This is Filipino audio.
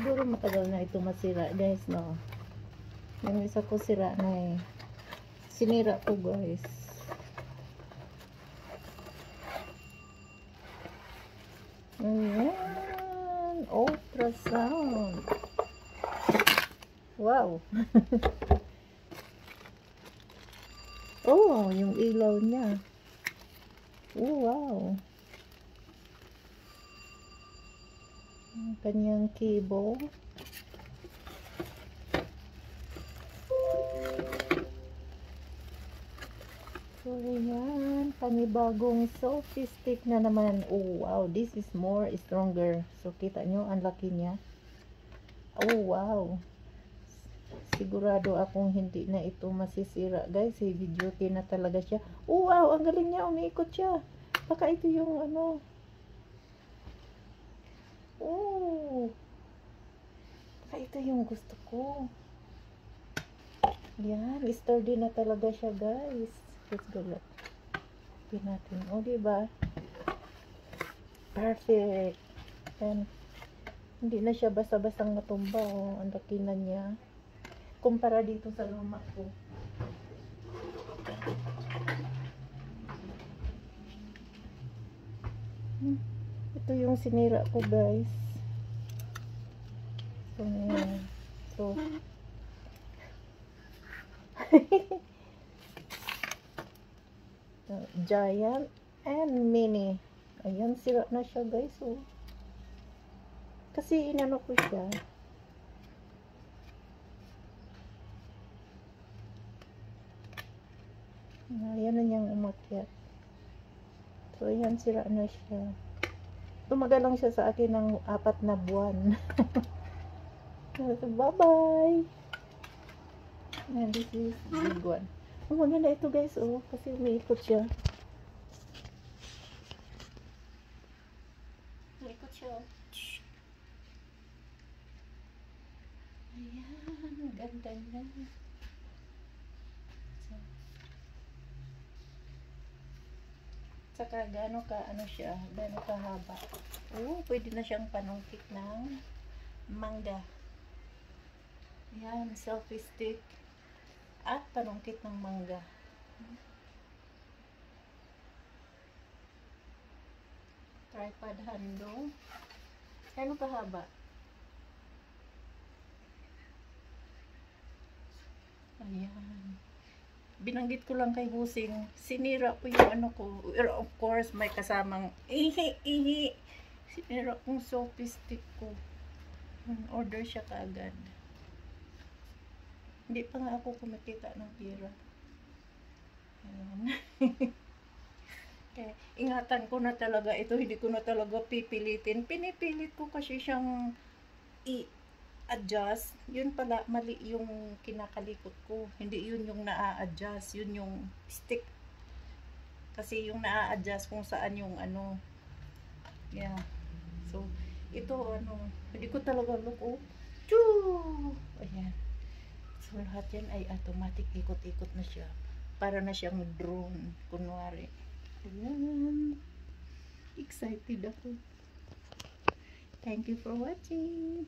Siguro matagal na ito masira, guys, no? Yung isa ko sira na eh. Sinira ko, guys. Ayan. Ultrasound. Wow. Oh, yung ilaw niya. Oh, wow. Ang kanyang cable. So, yan. Panibagong selfie stick na naman. Oh, wow. This is more stronger. So, kita nyo, ang laki niya. Oh, wow. Sigurado akong hindi na ito masisira, guys. Heavy duty na talaga siya. Oh, wow. Ang galing niya. Umiikot siya. Baka ito yung ano. Oh. Baka ito yung gusto ko. Yan. Sturdy na talaga siya, guys. Let's go look. Tingnan natin. Oh, diba? Perfect. And, hindi na siya basta-bastang matumba. Oh, ang laki na niya. Kumpara dito sa luma ko. Ito yung sinira ko, guys. So, yan. So, giant and mini. Ayan, sira na siya, guys. Oh. Kasi inano ko siya. Ayan na niyang umakyat. So, ayan, sira na siya. Tumagal lang siya sa akin ng 4 na buwan. Bye-bye! And this is big one. Oh, maganda ito, guys. Oh, kasi umiikot siya. Umiikot siya. Ayan, ganda na. Saka gaano ka ano siya, gaano kahaba. Oh, pwede na siyang panungkit ng mangga. Ayan, selfie stick at panungkit ng mangga. Tripod handle. Gaano kahaba? Ayan. Binanggit ko lang kay Busing, sinira ko yung ano ko. Of course, may kasamang ihi. Sinira kong selfie stick ko. Order siya kaagad. Hindi pa nga ako kumikita ng pera. Ayan. Kaya, ingatan ko na talaga ito. Hindi ko na talaga pipilitin. Pinipilit ko kasi siyang adjust, yun pala mali yung kinakalikot ko, hindi yun yung naa-adjust, yun yung stick, kasi yung naa-adjust kung saan yung ano, yeah. So ito ano, hindi ko talaga look. Oh, choo! Ayan. So lahat yan ay automatic, ikot-ikot na siya, para na siyang drone kunwari. Ayan, excited ako. Thank you for watching.